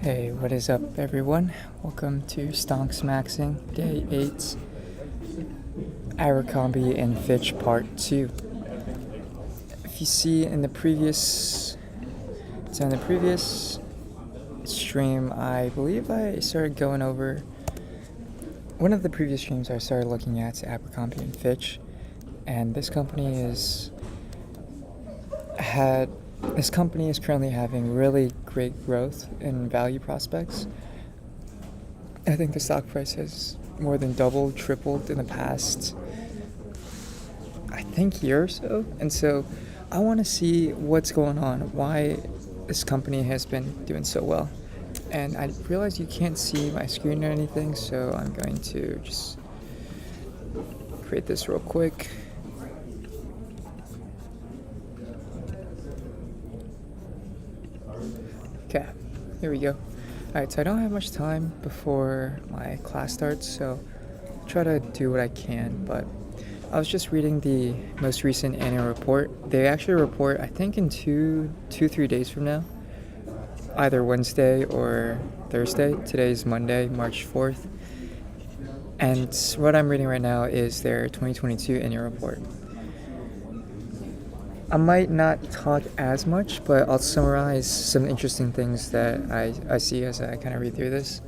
Hey, what is up, everyone? Welcome to stonksmaxxing, Day 8, Abercrombie and Fitch Part 2. If you see in the previous stream, I believe I started going over one of the previous streams. I started looking at Abercrombie and Fitch, and this company is currently having really great growth in value prospects. I think the stock price has more than doubled, tripled in the past, year or so. And so I want to see what's going on, why this company has been doing so well. And I realize you can't see my screen or anything, so I'm going to just create this real quick. Okay, here we go. Alright, so I don't have much time before my class starts, so I'll try to do what I can, but I was just reading the most recent annual report. They actually report, I think, in 3 days from now, either Wednesday or Thursday. Today's Monday, March 4th. And what I'm reading right now is their 2022 annual report. I might not talk as much, but I'll summarize some interesting things that I see as I kind of read through this.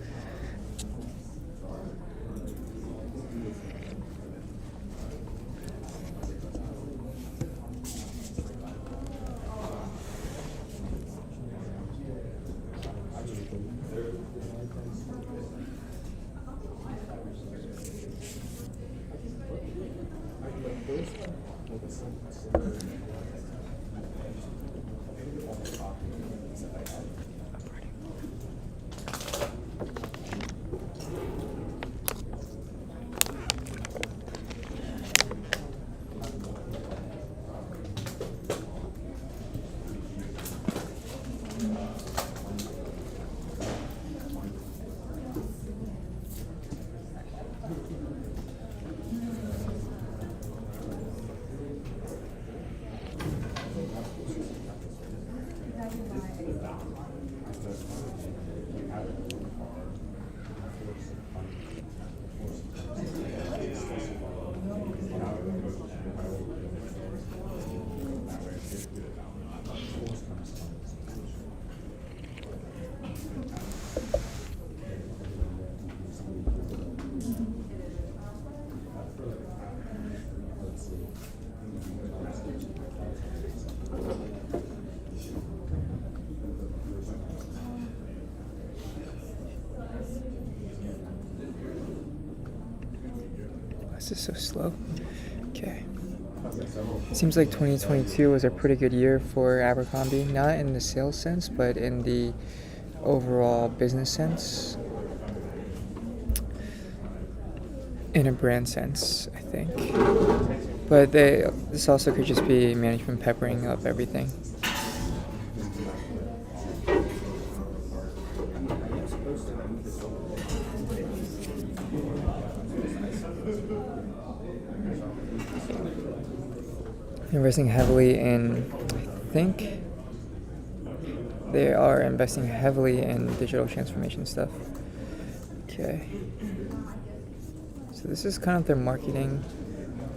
This is so slow. Okay. It seems like 2022 was a pretty good year for Abercrombie, not in the sales sense, but in the overall business sense. In a brand sense, I think. But this also could just be management peppering up everything. Investing heavily in, I think they are investing heavily in digital transformation stuff. Okay. So this is kind of their marketing.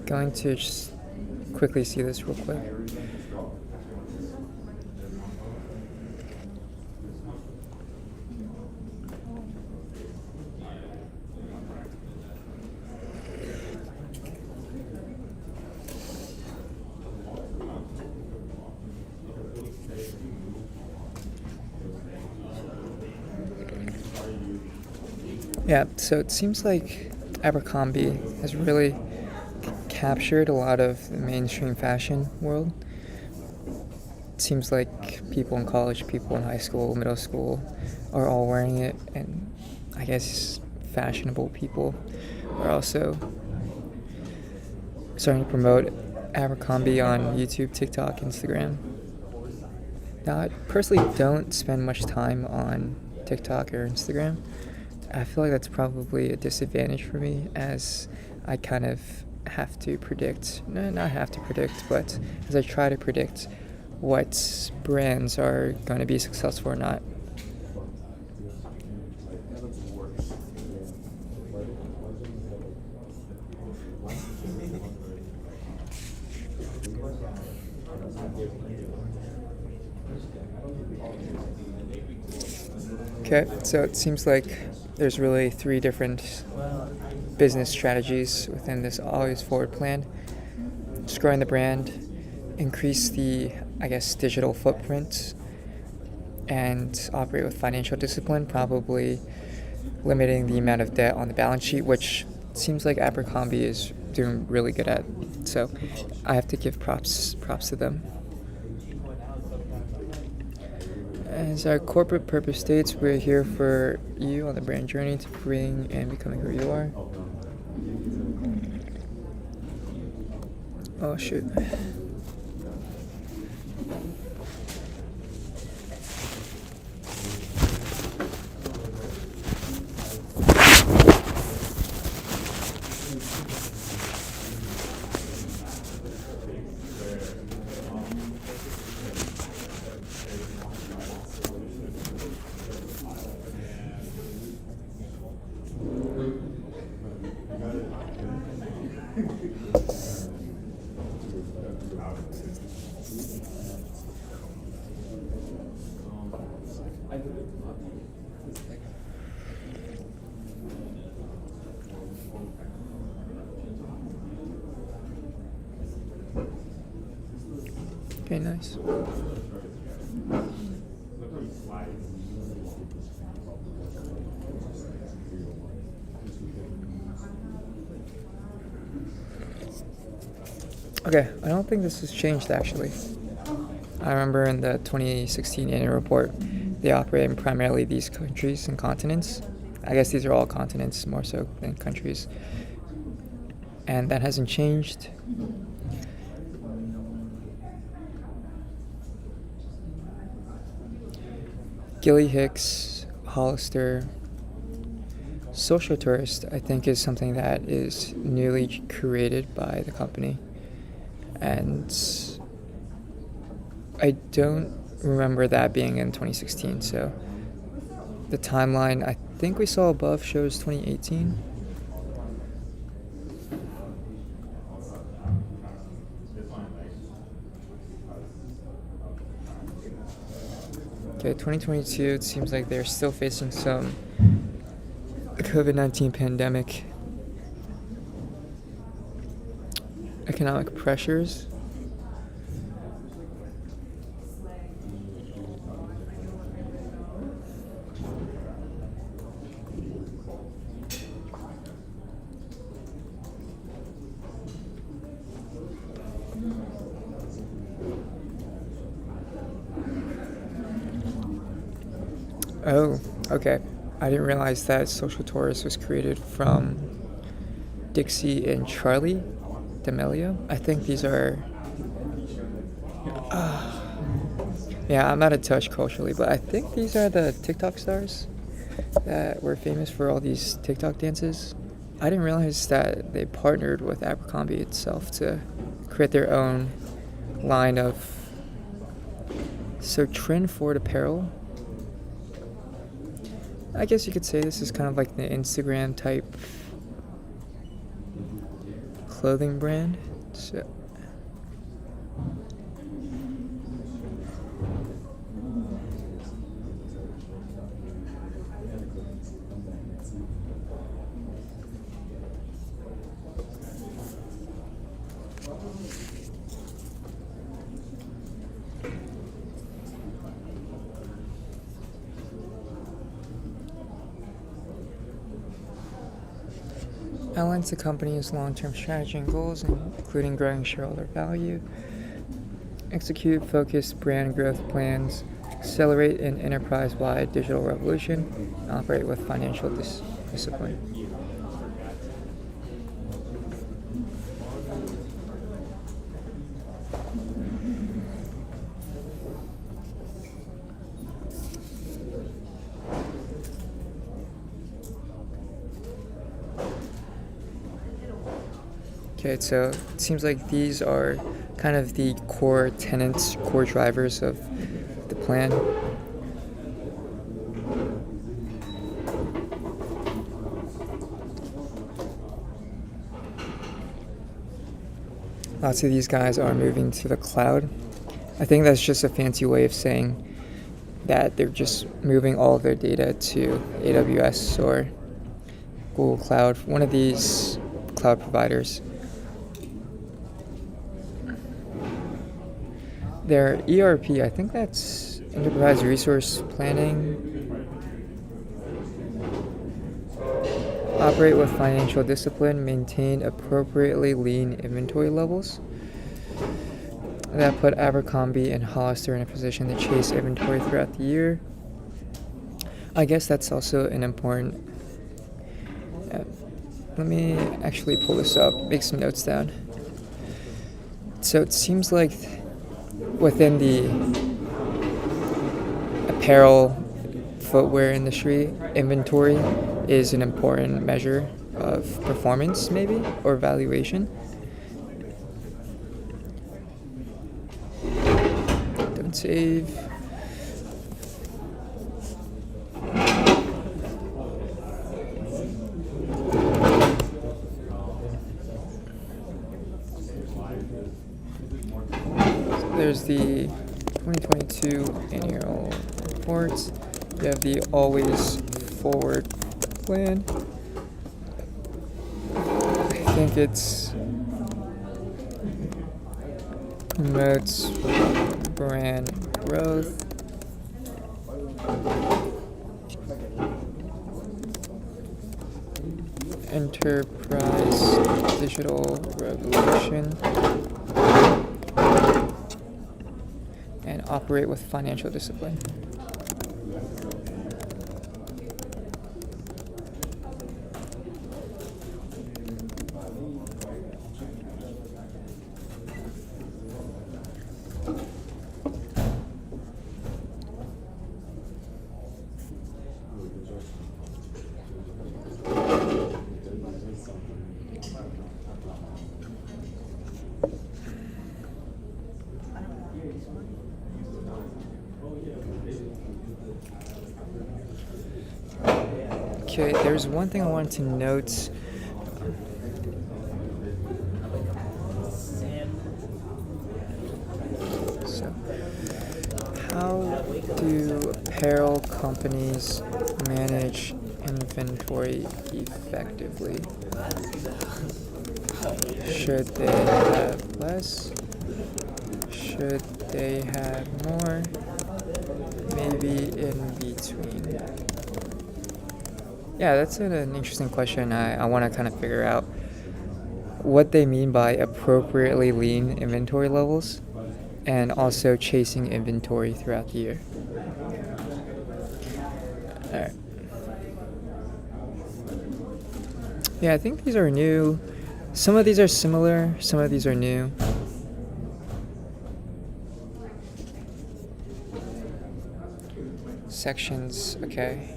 Going to just quickly see this real quick. Yeah, so it seems like Abercrombie has really captured a lot of the mainstream fashion world. It seems like people in college, people in high school, middle school are all wearing it, and I guess fashionable people are also starting to promote Abercrombie on YouTube, TikTok, Instagram. Now, I personally don't spend much time on TikTok or Instagram. I feel like that's probably a disadvantage for me, as I kind of have to predict, not have to predict, but as I try to predict what brands are going to be successful or not. Okay, so it seems like there's really three different business strategies within this always forward plan. Just growing the brand, increase the, I guess, digital footprint, and operate with financial discipline, probably limiting the amount of debt on the balance sheet, which seems like Abercrombie is doing really good at. So I have to give props to them. As our corporate purpose states, we're here for you on the brand journey to bring and becoming who you are. Oh shoot. Okay, nice. Okay, I don't think this has changed actually. I remember in the 2016 annual report, they operate in primarily these countries and continents. I guess these are all continents more so than countries. And that hasn't changed. Gilly Hicks, Hollister, Social Tourist, I think, is something that is newly created by the company. And I don't remember that being in 2016, so the timeline I think we saw above shows 2018. Okay, 2022, it seems like they're still facing some COVID-19 pandemic economic pressures. Oh, okay. I didn't realize that Social Tourist was created from Dixie and Charlie D'Amelio. I think these are... yeah, I'm out of touch culturally, but I think these are the TikTok stars that were famous for all these TikTok dances. I didn't realize that they partnered with Abercrombie itself to create their own line of... So trend forward apparel. I guess you could say this is kind of like the Instagram type clothing brand. So outlines the company's long-term strategy and goals, including growing shareholder value, execute focused brand growth plans, accelerate an enterprise-wide digital revolution, and operate with financial discipline. Okay, so it seems like these are kind of the core tenets, core drivers of the plan. lots of these guys are moving to the cloud. I think that's just a fancy way of saying that they're just moving all of their data to AWS or Google Cloud, one of these cloud providers. Their ERP, I think that's Enterprise Resource Planning. Operate with financial discipline, maintain appropriately lean inventory levels. That put Abercrombie and Hollister in a position to chase inventory throughout the year. I guess that's also an important... let me actually pull this up, make some notes down. So it seems like within the apparel footwear industry, inventory is an important measure of performance, maybe, or valuation. Don't save. There's the 2022 annual report. You have the always forward plan. I think it's promotes brand growth. Enterprise digital revolution. And operate with financial discipline. Okay, there's one thing I wanted to note. So, how do apparel companies manage inventory effectively? Should they have less? Should they have more? Maybe in between. Yeah, that's an interesting question. I want to kind of figure out what they mean by appropriately lean inventory levels and also chasing inventory throughout the year. All right. Yeah, I think these are new. Some of these are similar, some of these are new. Sections, okay.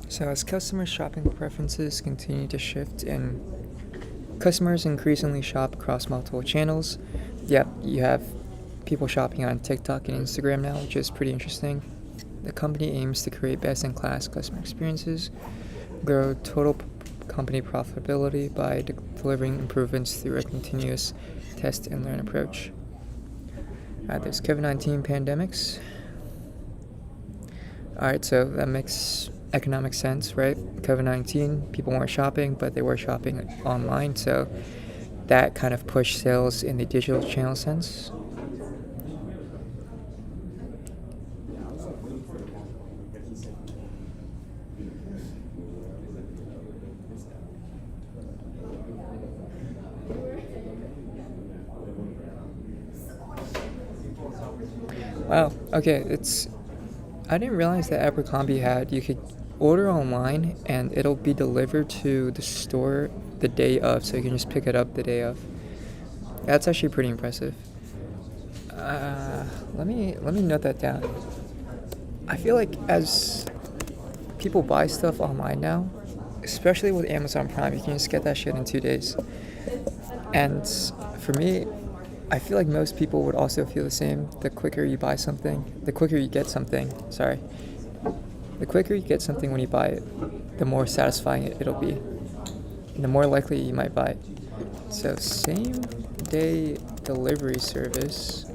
So as customer shopping preferences continue to shift and customers increasingly shop across multiple channels, yep, you have people shopping on TikTok and Instagram now, which is pretty interesting. The company aims to create best-in-class customer experiences, grow total company profitability by delivering improvements through a continuous test and learn approach. There's COVID-19 pandemics. Alright, so that makes economic sense, right? COVID-19, people weren't shopping, but they were shopping online, so that kind of pushed sales in the digital channel sense. Wow, okay, I didn't realize that Abercrombie you could order online and it'll be delivered to the store the day of, so you can just pick it up the day of. That's actually pretty impressive. Let me note that down. I feel like as people buy stuff online now, especially with Amazon Prime, you can just get that shit in 2 days. And for me, I feel like most people would also feel the same. The quicker you buy something, the quicker you get something, The quicker you get something when you buy it, the more satisfying it'll be, and the more likely you might buy it. So same day delivery service.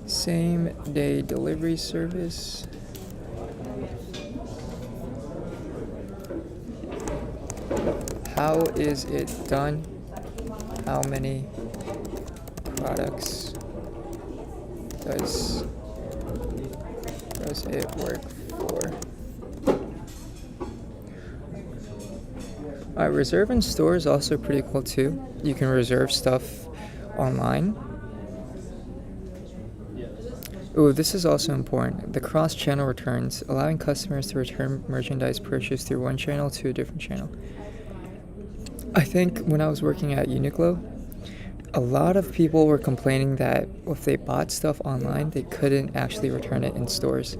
Same day delivery service. How is it done? How many products does it work for? Reserve in store is also pretty cool too. You can reserve stuff online. Ooh, this is also important. The cross-channel returns, allowing customers to return merchandise purchased through one channel to a different channel. I think when I was working at Uniqlo, a lot of people were complaining that if they bought stuff online, they couldn't actually return it in stores.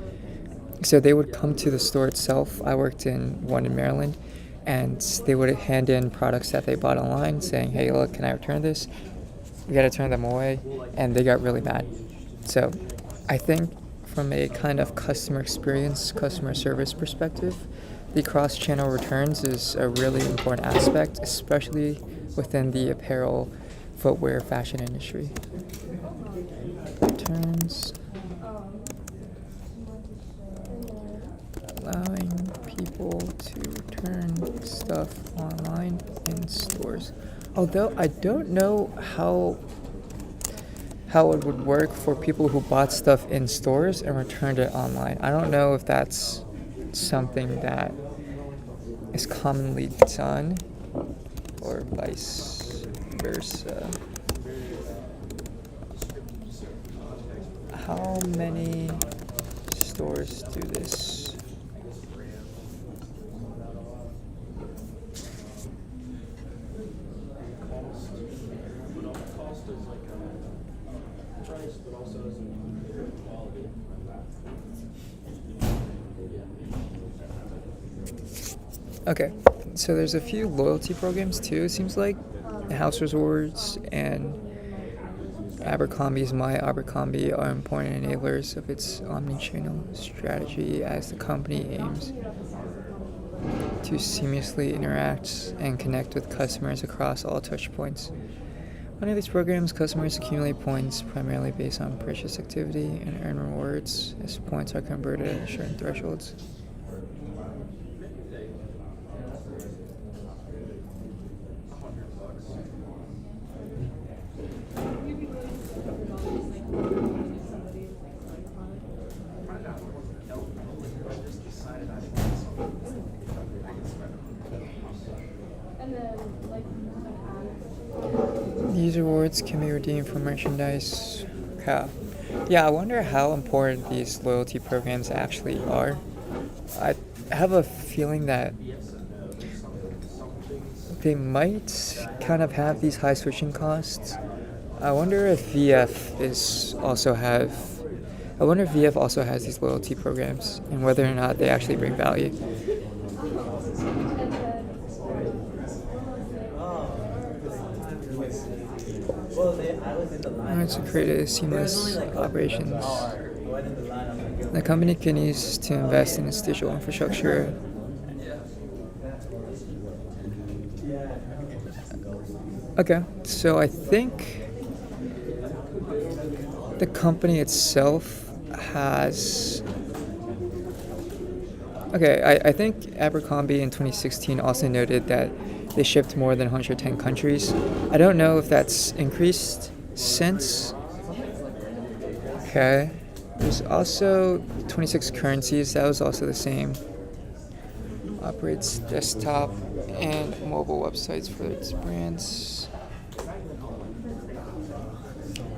So they would come to the store itself. I worked in one in Maryland, and they would hand in products that they bought online saying, hey, look, can I return this? We got to turn them away, and they got really mad. So I think from a kind of customer experience, customer service perspective, the cross-channel returns is a really important aspect, especially within the apparel, footwear, fashion industry. Returns. Allowing people to return stuff online in stores. Although I don't know how it would work for people who bought stuff in stores and returned it online. I don't know if that's something that is commonly done or vice versa. How many stores do this? Okay, so there's a few loyalty programs too, it seems like. House Rewards and Abercrombie's My Abercrombie are important enablers of its omnichannel strategy as the company aims to seamlessly interact and connect with customers across all touchpoints. Under these programs, customers accumulate points primarily based on purchase activity and earn rewards as points are converted at certain thresholds. These rewards can be redeemed for merchandise. Yeah, I wonder how important these loyalty programs actually are. I have a feeling that they might kind of have these high switching costs. I wonder if VF also has these loyalty programs and whether or not they actually bring value. To create a seamless operations. The company can use to invest in its digital infrastructure. Okay, so I think the company itself has... Okay, I think Abercrombie in 2016 also noted that they shipped more than 110 countries. I don't know if that's increased since. Okay. There's also 26 currencies. That was also the same. Operates desktop and mobile websites for its brands.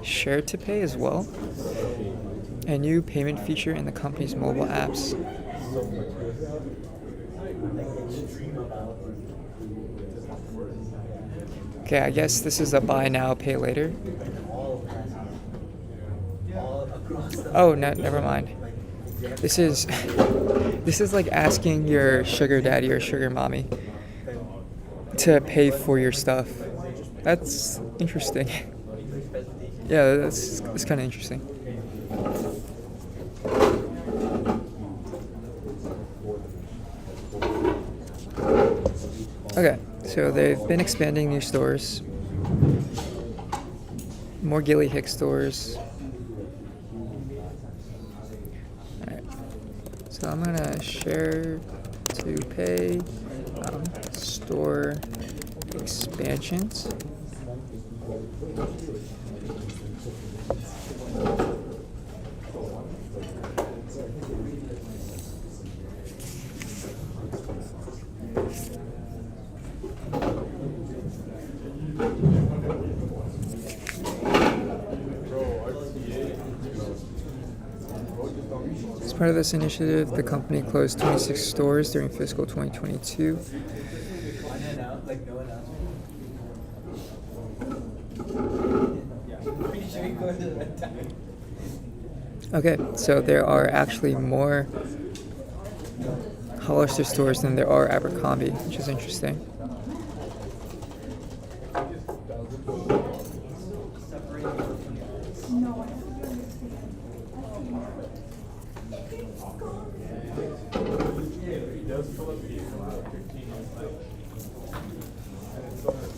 Share to pay as well. A new payment feature in the company's mobile apps. Okay, I guess this is a buy now, pay later. Oh, no, never mind. This is like asking your sugar daddy or sugar mommy to pay for your stuff. That's interesting. Yeah, that's kind of interesting. Okay, so they've been expanding new stores, more Gilly Hicks stores. Alright, so I'm gonna share to pay store expansions. As part of this initiative, the company closed 26 stores during fiscal 2022. Okay, so there are actually more Hollister stores than there are Abercrombie, which is interesting.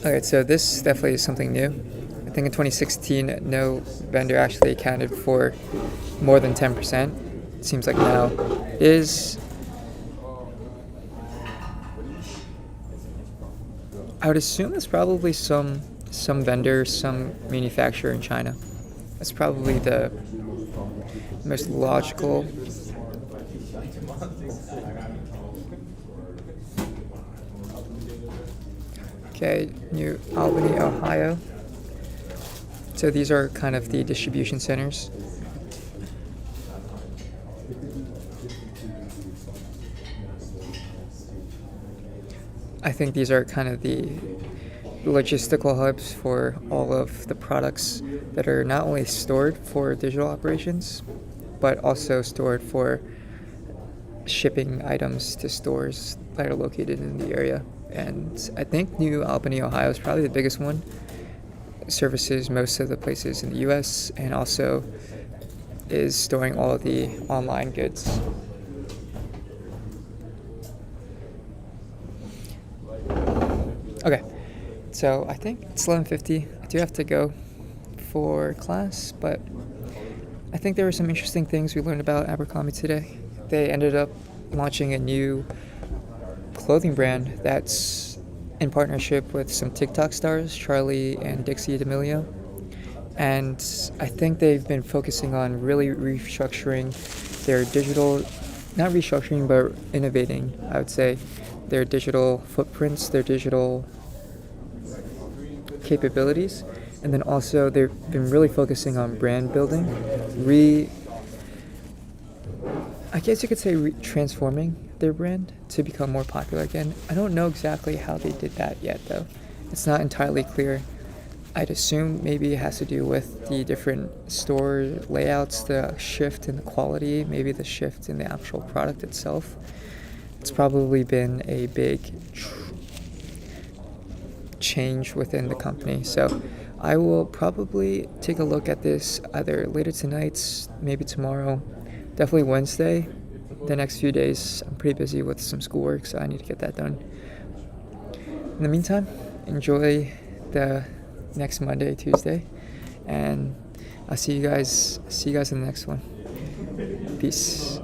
Okay, so this definitely is something new. I think in 2016, no vendor actually accounted for more than 10%. It seems like now is. I would assume it's probably some vendor, some manufacturer in China. That's probably the most logical. Okay, New Albany, Ohio. So these are kind of the distribution centers. I think these are kind of the logistical hubs for all of the products that are not only stored for digital operations, but also stored for shipping items to stores that are located in the area. And I think New Albany, Ohio is probably the biggest one. It services most of the places in the US and also is storing all of the online goods. Okay, so I think it's 11:50. I do have to go for class, but I think there were some interesting things we learned about Abercrombie today. They ended up launching a new clothing brand that's in partnership with some TikTok stars, Charlie and Dixie D'Amelio. And I think they've been focusing on really restructuring their digital, not restructuring, but innovating, I would say, their digital footprints, their digital capabilities. And then also they've been really focusing on brand building, I guess you could say transforming their brand to become more popular again. I don't know exactly how they did that yet, though. It's not entirely clear. I'd assume maybe it has to do with the different store layouts, the shift in the quality, maybe the shift in the actual product itself. It's probably been a big change within the company. So I will probably take a look at this either later tonight, maybe tomorrow, definitely Wednesday. The next few days, I'm pretty busy with some schoolwork, so I need to get that done. In the meantime, enjoy the next Monday, Tuesday, and I'll see you guys in the next one. Peace.